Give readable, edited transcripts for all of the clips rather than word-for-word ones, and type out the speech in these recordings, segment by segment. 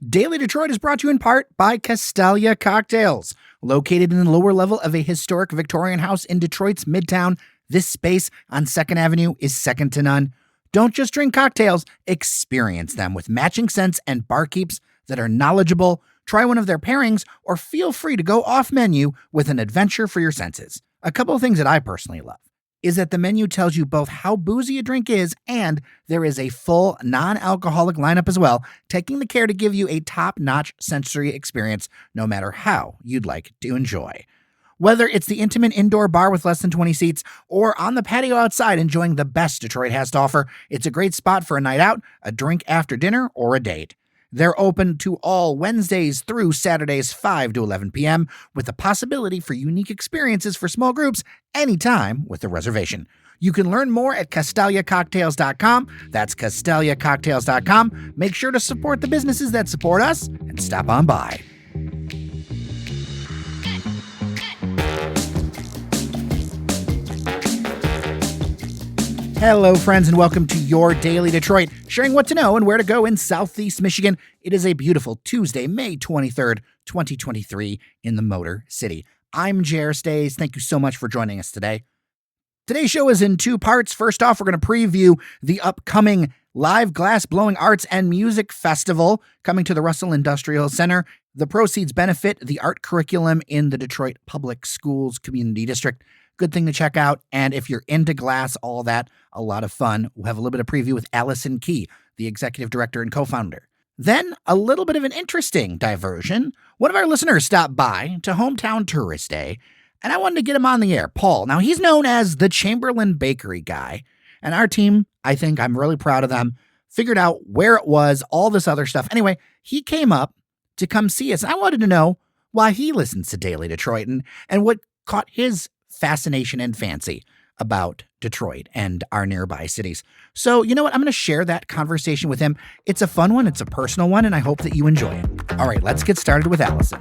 Daily Detroit is brought to you in part by Castalia Cocktails. Located in the lower level of a historic Victorian house in Detroit's Midtown, this space on 2nd Avenue is second to none. Don't just drink cocktails, experience them with matching scents and barkeeps that are knowledgeable. Try one of their pairings or feel free to go off menu with an adventure for your senses. A couple of things that I personally love is that the menu tells you both how boozy a drink is and there is a full non-alcoholic lineup as well, taking the care to give you a top-notch sensory experience no matter how you'd like to enjoy. Whether it's the intimate indoor bar with less than 20 seats or on the patio outside enjoying the best Detroit has to offer, it's a great spot for a night out, a drink after dinner, or a date. They're open to all Wednesdays through Saturdays 5 to 11 p.m. with the possibility for unique experiences for small groups anytime with a reservation. You can learn more at CastaliaCocktails.com. That's CastaliaCocktails.com. Make sure to support the businesses that support us and stop on by. Hello, friends, and welcome to your Daily Detroit, sharing what to know and where to go in Southeast Michigan. It is a beautiful Tuesday, May 23rd, 2023 in the Motor City. I'm Jer Stays. Thank you so much for joining us today. Today's show is in two parts. First off, we're going to preview the upcoming live Glassblowing Arts and Music Festival coming to the Russell Industrial Center. The proceeds benefit the art curriculum in the Detroit Public Schools Community District. Good thing to check out. And if you're into glass, all that, a lot of fun. We'll have a little bit of preview with Allison Key, the executive director and co-founder. Then a little bit of an interesting diversion. One of our listeners stopped by to Hometown Tourist Day, and I wanted to get him on the air. Paul. Now, he's known as the Chamberlain Bakery guy. And our team, I'm really proud of them, figured out where it was, all this other stuff. Anyway, he came up to come see us. And I wanted to know why he listens to Daily Detroit and what caught his fascination and fancy about Detroit and our nearby cities. So, you know what? I'm going to share that conversation with him. It's a fun one. It's a personal one, and I hope that you enjoy it. All right, let's get started with Allison.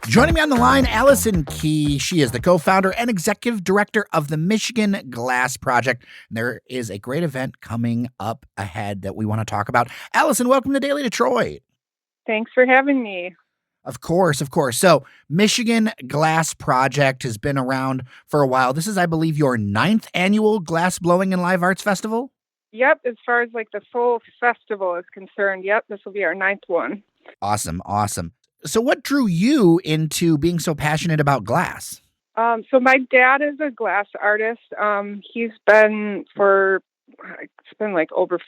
Joining me on the line, Allison Key. She is the co-founder and executive director of the Michigan Glass Project. There is a great event coming up ahead that we want to talk about. Allison, welcome to Daily Detroit. Thanks for having me. Of course. So, Michigan Glass Project has been around for a while. This is, I believe, your 9th annual Glassblowing and Live Arts Festival? Yep, as far as the full festival is concerned, this will be our 9th one. Awesome. So what drew you into being so passionate about glass? So my dad is a glass artist. He's been over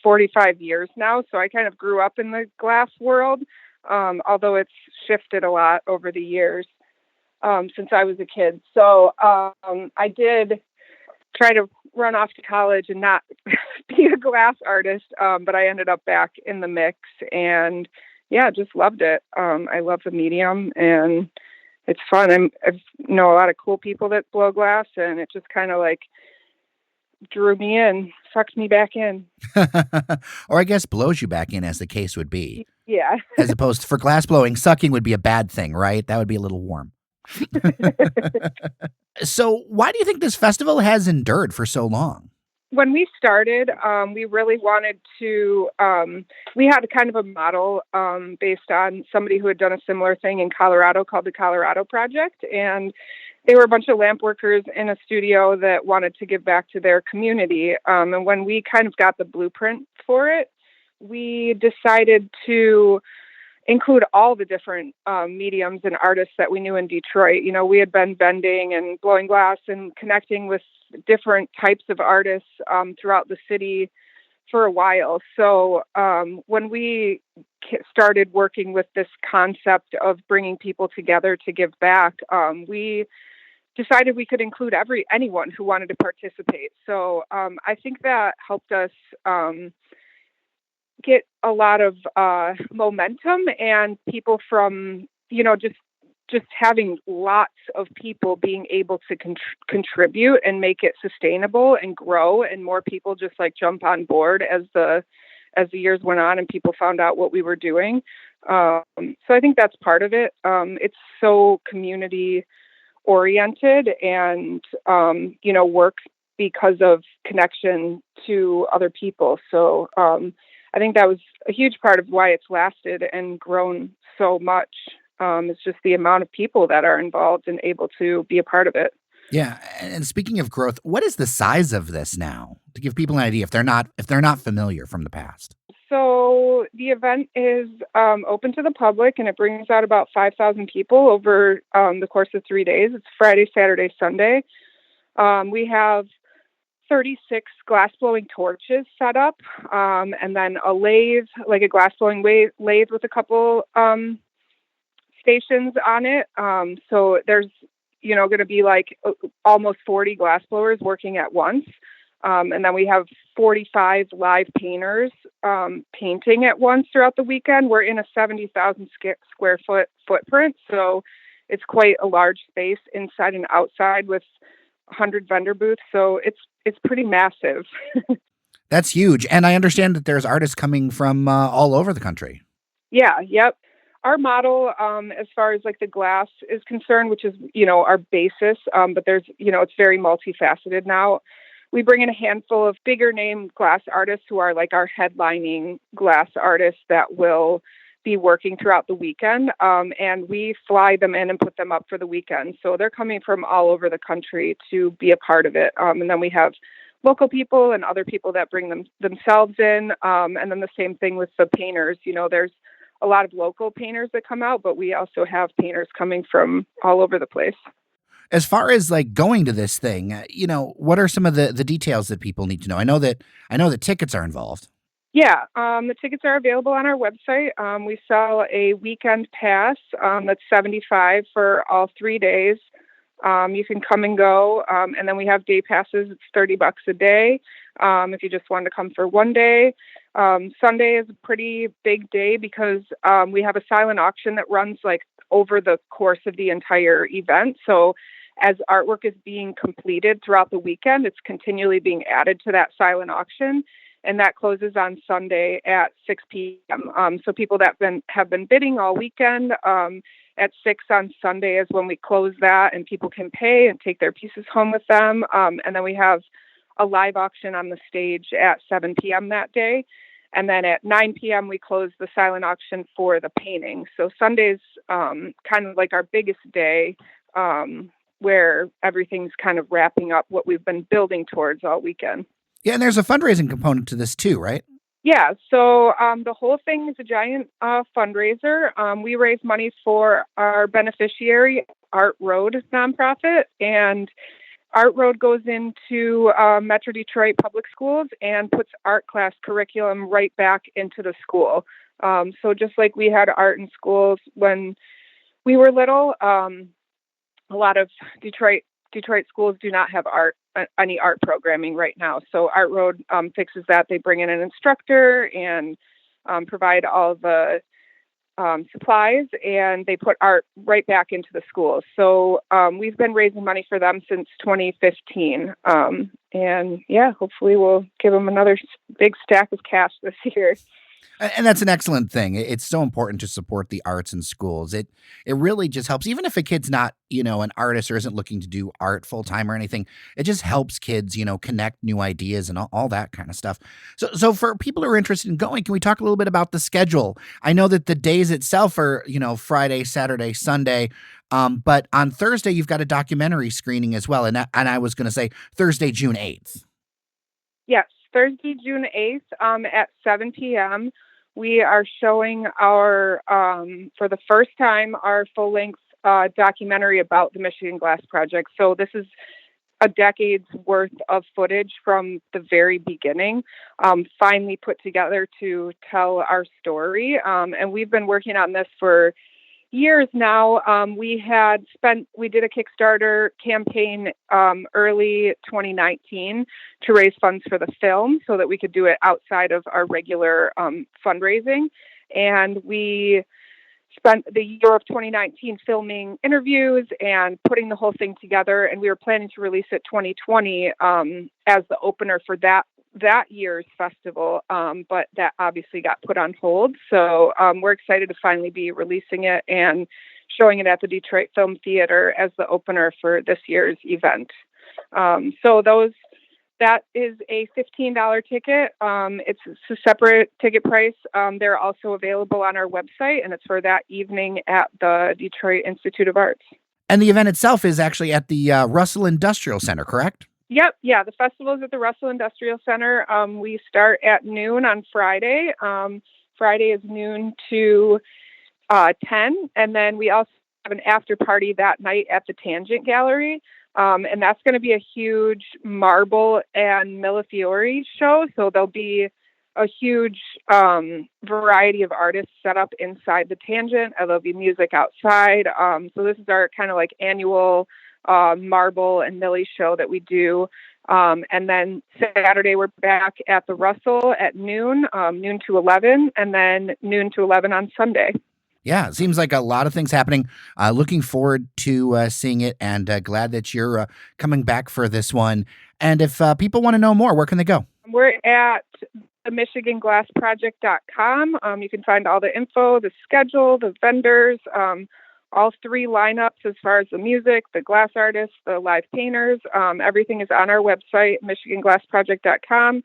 45 years now. So I kind of grew up in the glass world, although it's shifted a lot over the years since I was a kid. So I did try to run off to college and not be a glass artist, but I ended up back in the mix and just loved it. I love the medium and it's fun. I know a lot of cool people that blow glass and it just kind of drew me in, sucked me back in. Or I guess blows you back in, as the case would be. Yeah. As opposed to for glass blowing, sucking would be a bad thing, right? That would be a little warm. So why do you think this festival has endured for so long? When we started, we really wanted to, we had kind of a model based on somebody who had done a similar thing in Colorado called the Colorado Project. And they were a bunch of lamp workers in a studio that wanted to give back to their community. And when we kind of got the blueprint for it, we decided to include all the different mediums and artists that we knew in Detroit. You know, we had been bending and blowing glass and connecting with different types of artists throughout the city for a while. So when we started working with this concept of bringing people together to give back, we decided we could include anyone who wanted to participate. So I think that helped us get a lot of momentum and people from, just having lots of people being able to contribute and make it sustainable and grow, and more people just jump on board as the years went on and people found out what we were doing. So I think that's part of it. It's so community oriented and, works because of connection to other people. So I think that was a huge part of why it's lasted and grown so much. It's just the amount of people that are involved and able to be a part of it. Yeah, and speaking of growth, what is the size of this now? To give people an idea if they're not familiar from the past. So the event is open to the public, and it brings out about 5,000 people over the course of 3 days. It's Friday, Saturday, Sunday. We have 36 glass blowing torches set up, and then a lathe, like a glass blowing lathe with a couple stations on it. So there's, going to be like almost 40 glass blowers working at once. And then we have 45 live painters painting at once throughout the weekend. We're in a 70,000 square foot footprint, so it's quite a large space inside and outside with 100 vendor booths. So it's pretty massive. That's huge, and I understand that there's artists coming from all over the country. Yeah, yep. Our model, as far as like the glass is concerned, which is, our basis, but there's, it's very multifaceted now. We bring in a handful of bigger name glass artists who are like our headlining glass artists that will be working throughout the weekend. And we fly them in and put them up for the weekend. So they're coming from all over the country to be a part of it. And then we have local people and other people that bring themselves in. And then the same thing with the painters. There's a lot of local painters that come out, but we also have painters coming from all over the place. As far as like going to this thing, what are some of the details that people need to know? I know that tickets are involved. Yeah, the tickets are available on our website. We sell a weekend pass that's $75 for all 3 days. You can come and go, and then we have day passes. It's $30 a day if you just want to come for one day. Sunday is a pretty big day because we have a silent auction that runs like over the course of the entire event. So as artwork is being completed throughout the weekend, it's continually being added to that silent auction. And that closes on Sunday at 6 p.m. So people that have been bidding all weekend, at 6 on Sunday is when we close that, and people can pay and take their pieces home with them. And then we have a live auction on the stage at 7 p.m. that day. And then at 9 p.m., we close the silent auction for the painting. So Sunday's kind of like our biggest day, where everything's kind of wrapping up what we've been building towards all weekend. Yeah, and there's a fundraising component to this too, right? Yeah, so the whole thing is a giant fundraiser. We raise money for our beneficiary, Art Road nonprofit, and Art Road goes into Metro Detroit public schools and puts art class curriculum right back into the school. So just like we had art in schools when we were little, a lot of Detroit schools do not have any art programming right now. So Art Road fixes that. They bring in an instructor and provide all the supplies, and they put art right back into the schools. So we've been raising money for them since 2015. And yeah, hopefully we'll give them another big stack of cash this year. And that's an excellent thing. It's so important to support the arts in schools. It really just helps, even if a kid's not, an artist or isn't looking to do art full time or anything. It just helps kids, connect new ideas and all that kind of stuff. So for people who are interested in going, can we talk a little bit about the schedule? I know that the days itself are, Friday, Saturday, Sunday. But on Thursday, you've got a documentary screening as well. And I was going to say Thursday, June 8th. Yes, Thursday, June 8th at 7 p.m. We are showing our, for the first time, our full-length documentary about the Michigan Glass Project. So this is a decade's worth of footage from the very beginning, finally put together to tell our story. And we've been working on this for years now. We did a Kickstarter campaign early 2019 to raise funds for the film so that we could do it outside of our regular fundraising. And we spent the year of 2019 filming interviews and putting the whole thing together. And we were planning to release it 2020 as the opener for that year's festival, but that obviously got put on hold. So we're excited to finally be releasing it and showing it at the Detroit Film Theater as the opener for this year's event. That is a $15 ticket. It's a separate ticket price. They're also available on our website, and it's for that evening at the Detroit Institute of Arts. And the event itself is actually at the Russell Industrial Center, correct? Yep. Yeah. The festival is at the Russell Industrial Center. We start at noon on Friday. Friday is noon to 10. And then we also have an after party that night at the Tangent Gallery. And that's going to be a huge marble and millefiori show. So there'll be a huge variety of artists set up inside the Tangent. And there'll be music outside. So this is our kind of like annual marble and millie show that we do. And then Saturday we're back at the Russell at noon to 11, and then noon to 11 on Sunday. Yeah, it seems like a lot of things happening. Looking forward to seeing it, and glad that you're coming back for this one. And if people want to know more, where can they go? We're at the MichiganGlassProject.com. You can find all the info, the schedule, the vendors, all three lineups as far as the music, the glass artists, the live painters. Everything is on our website, MichiganGlassProject.com.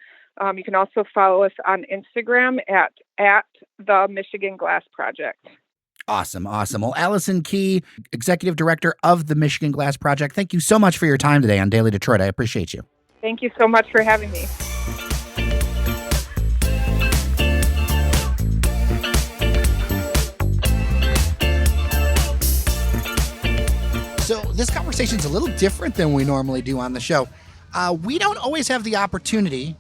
You can also follow us on Instagram at the Michigan Glass Project. Awesome. Well, Allison Key, Executive Director of the Michigan Glass Project, thank you so much for your time today on Daily Detroit. I appreciate you. Thank you so much for having me. So this conversation's a little different than we normally do on the show. We don't always have the opportunity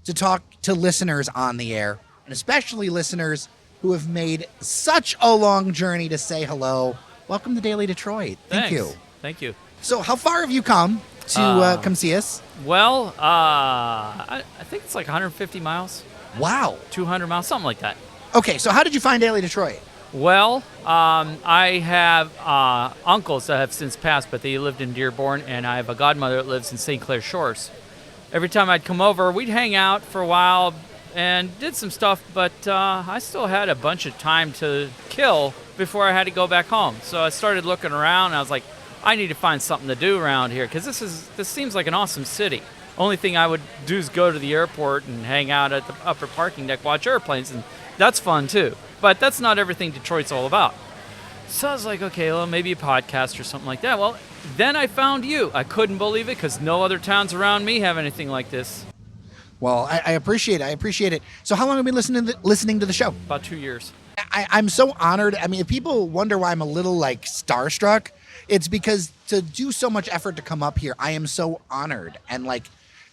to talk to listeners on the air, and especially listeners who have made such a long journey to say hello. Welcome to Daily Detroit. Thank you. Thank you. So how far have you come to come see us? Well, I think it's like 150 miles, Wow. 200 miles, something like that. Okay, so how did you find Daily Detroit? Well, I have uncles that have since passed, but they lived in Dearborn, and I have a godmother that lives in St. Clair Shores. Every time I'd come over, we'd hang out for a while and did some stuff, but I still had a bunch of time to kill before I had to go back home. So I started looking around, and I was like, I need to find something to do around here, because this seems like an awesome city. Only thing I would do is go to the airport and hang out at the upper parking deck, watch airplanes, and that's fun too. But that's not everything Detroit's all about. So I was like, okay, well, maybe a podcast or something like that. Well, then I found you. I couldn't believe it, because no other towns around me have anything like this. Well, I appreciate it. So how long have you been listening to the show? About 2 years. I'm so honored. I mean, if people wonder why I'm a little like starstruck, it's because to do so much effort to come up here, I am so honored, and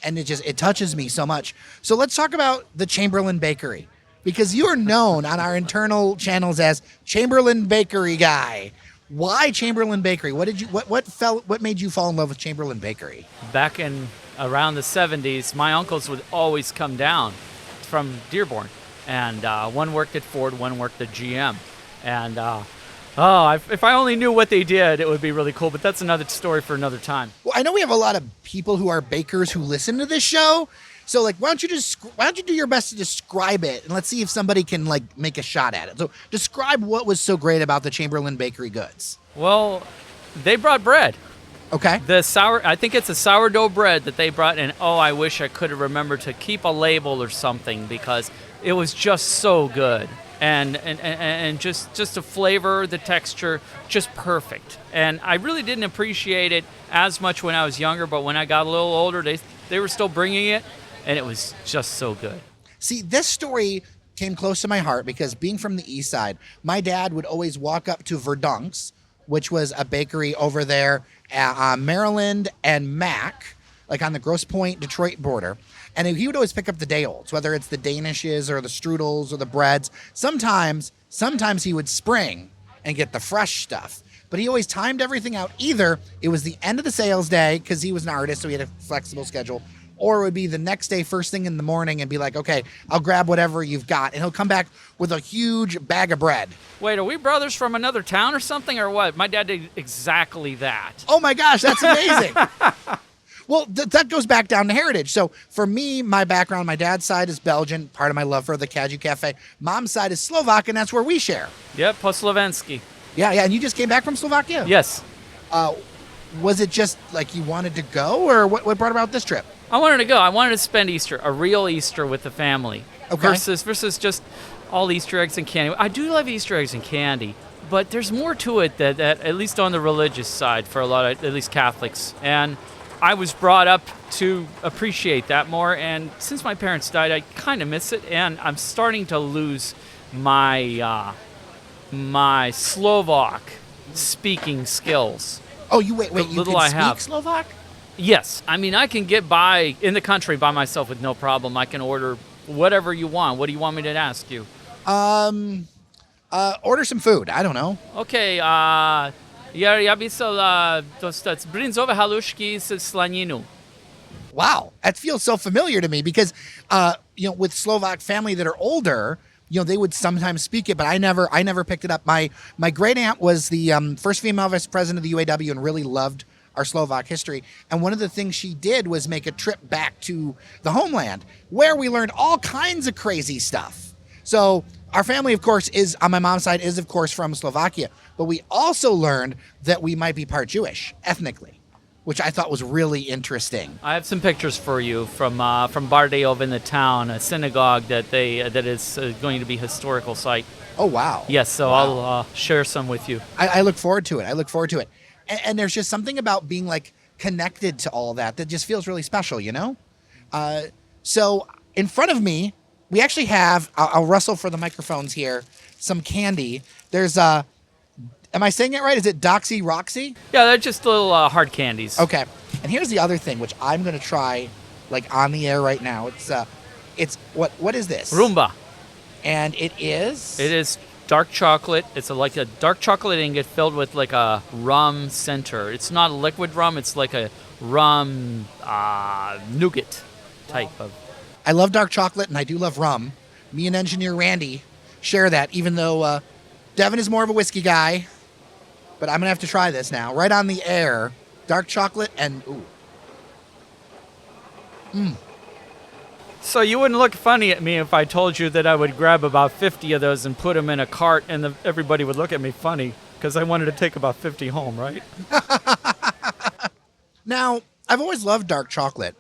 it touches me so much. So let's talk about the Chamberlain Bakery, because you are known on our internal channels as Chamberlain Bakery guy. Why Chamberlain Bakery? What made you fall in love with Chamberlain Bakery? Back in around the 70s, my uncles would always come down from Dearborn, and one worked at Ford, one worked at GM, and if I only knew what they did, it would be really cool. But that's another story for another time. Well, I know we have a lot of people who are bakers who listen to this show. So, why don't you do your best to describe it, and let's see if somebody can make a shot at it. So, describe what was so great about the Chamberlain Bakery goods. Well, they brought bread. Okay. I think it's a sourdough bread that they brought, and I wish I could have remembered to keep a label or something, because it was just so good. And just the flavor, the texture, just perfect. And I really didn't appreciate it as much when I was younger, but when I got a little older, they were still bringing it, and it was just so good. See, this story came close to my heart because being from the east side, my dad would always walk up to Verdunk's, which was a bakery over there on Maryland and Mac, like on the Grosse Pointe, Detroit border. And he would always pick up the day olds, whether it's the Danishes or the strudels or the breads. Sometimes he would spring and get the fresh stuff. But he always timed everything out. Either it was the end of the sales day because he was an artist, so he had a flexible schedule, or it would be the next day, first thing in the morning, and be like, okay, I'll grab whatever you've got. And he'll come back with a huge bag of bread. Wait, are we brothers from another town or something, or what? My dad did exactly that. Oh my gosh, that's amazing. Well, that goes back down to heritage. So for me, my background, my dad's side is Belgian, part of my love for the Kaju Cafe. Mom's side is Slovak, and that's where we share. Yep, po Slovensky. Yeah, and you just came back from Slovakia? Yes. Was it just like you wanted to go, or what brought about this trip? I wanted to go. I wanted to spend Easter, a real Easter with the family. Okay. Versus just all Easter eggs and candy. I do love Easter eggs and candy, but there's more to it that at least on the religious side for a lot of, at least Catholics. And I was brought up to appreciate that more, and since my parents died, I kind of miss it, and I'm starting to lose my my Slovak speaking skills. Oh, you wait, you little can I speak have. Slovak? Yes, I mean I can get by in the country by myself with no problem. I can order whatever you want. What do you want me to ask you? Order some food. I don't know. Okay, ja by sa dostať brinzové halušky s slaninu. Wow, that feels so familiar to me because, with Slovak family that are older, they would sometimes speak it, but I never picked it up. My great aunt was the first female vice president of the UAW and really loved our Slovak history. And one of the things she did was make a trip back to the homeland where we learned all kinds of crazy stuff. So our family, of course, is on my mom's side is of course from Slovakia, but we also learned that we might be part Jewish ethnically, which I thought was really interesting. I have some pictures for you from Bardejov in the town, a synagogue that is going to be a historical site. Oh, wow. Yes, so Wow. I'll share some with you. I look forward to it. And there's just something about being like connected to all that just feels really special, So in front of me, we actually have, I'll rustle for the microphones here, some candy. There's am I saying it right? Is it Doxy Roxy? Yeah, they're just little hard candies. Okay. And here's the other thing, which I'm going to try like on the air right now. It's what is this? Rumba. And it is? It is dark chocolate. It's like a dark chocolate ingot filled with like a rum center. It's not a liquid rum. It's like a rum nougat type of. I love dark chocolate and I do love rum. Me and engineer Randy share that, even though Devin is more of a whiskey guy. But I'm going to have to try this now. Right on the air. Dark chocolate and ooh. So you wouldn't look funny at me if I told you that I would grab about 50 of those and put them in a cart and everybody would look at me funny because I wanted to take about 50 home, right? Now, I've always loved dark chocolate.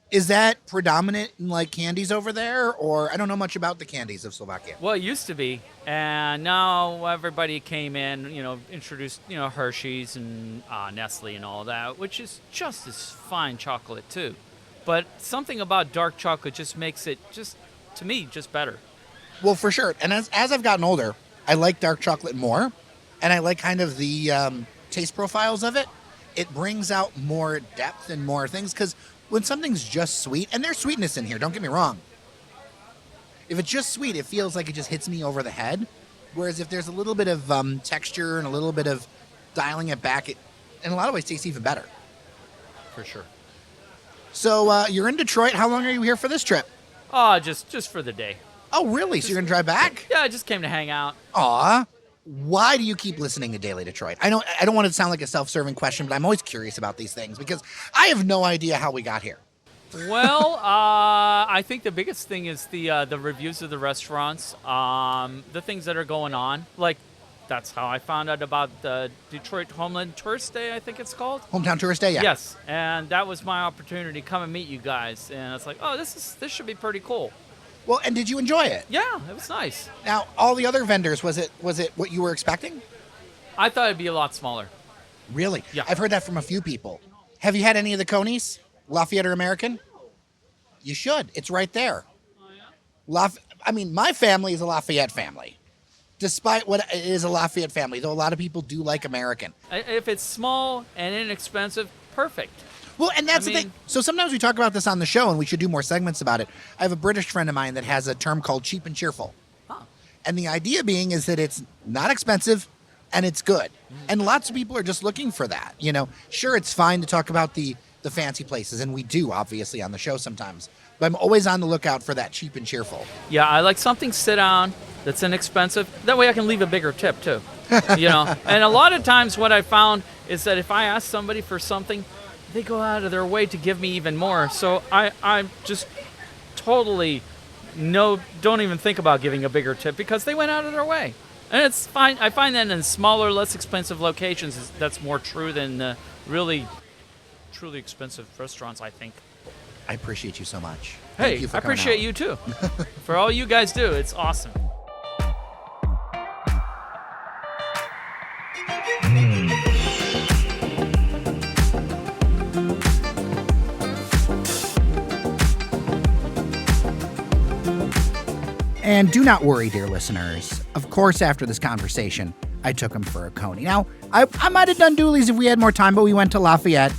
Is that predominant in like candies over there? Or I don't know much about the candies of Slovakia. Well, it used to be, and now everybody came in, introduced, Hershey's and Nestle and all that, which is just as fine chocolate too. But something about dark chocolate just makes it to me, better. Well, for sure. And as I've gotten older, I like dark chocolate more. And I like kind of the taste profiles of it. It brings out more depth and more things. Because when something's just sweet, and there's sweetness in here, don't get me wrong. If it's just sweet, it feels like it just hits me over the head. Whereas if there's a little bit of texture and a little bit of dialing it back, it in a lot of ways tastes even better. For sure. So you're in Detroit. How long are you here for this trip? Oh, just for the day. Oh, really? So you're going to drive back? Yeah, I just came to hang out. Aw. Why do you keep listening to Daily Detroit? I don't want to sound like a self-serving question, but I'm always curious about these things because I have no idea how we got here. Well, I think the biggest thing is the reviews of the restaurants, the things that are going on. Like, that's how I found out about the Detroit Homeland Tourist Day, I think it's called. Hometown Tourist Day, yeah. Yes, and that was my opportunity to come and meet you guys. And it's like, oh, this should be pretty cool. Well, and did you enjoy it? Yeah, it was nice. Now, all the other vendors, was it what you were expecting? I thought it'd be a lot smaller. Really? Yeah. I've heard that from a few people. Have you had any of the Conies? Lafayette or American? You should. It's right there. My family is a Lafayette family. Despite what it is a Lafayette family, though a lot of people do like American. If it's small and inexpensive, perfect. Well, and that's the thing. So sometimes we talk about this on the show, and we should do more segments about it. I have a British friend of mine that has a term called cheap and cheerful. Huh. And the idea being is that it's not expensive and it's good. And lots of people are just looking for that. Sure, it's fine to talk about the fancy places, and we do, obviously, on the show sometimes. But I'm always on the lookout for that cheap and cheerful. Yeah, I like something sit down that's inexpensive. That way I can leave a bigger tip, too. And a lot of times what I found is that if I ask somebody for something, they go out of their way to give me even more. So I just totally don't even think about giving a bigger tip because they went out of their way. And it's fine. I find that in smaller, less expensive locations, that's more true than really, truly expensive restaurants, I think. I appreciate you so much. Hey, Thank you for I coming appreciate out. you too. For all you guys do, it's awesome. And do not worry, dear listeners. Of course, after this conversation, I took him for a Coney. Now, I might have done Dooley's if we had more time, but we went to Lafayette,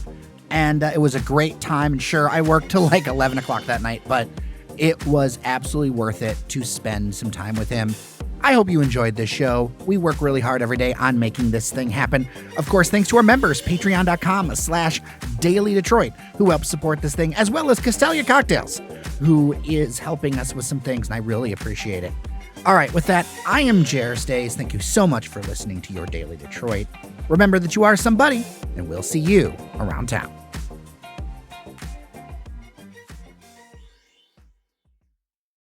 and it was a great time. And sure, I worked till like 11 o'clock that night, but it was absolutely worth it to spend some time with him. I hope you enjoyed this show. We work really hard every day on making this thing happen. Of course, thanks to our members, patreon.com/dailydetroit, who help support this thing, as well as Castelia Cocktails, who is helping us with some things, and I really appreciate it. All right, with that, I am Jer Stays. Thank you so much for listening to Your Daily Detroit. Remember that you are somebody, and we'll see you around town.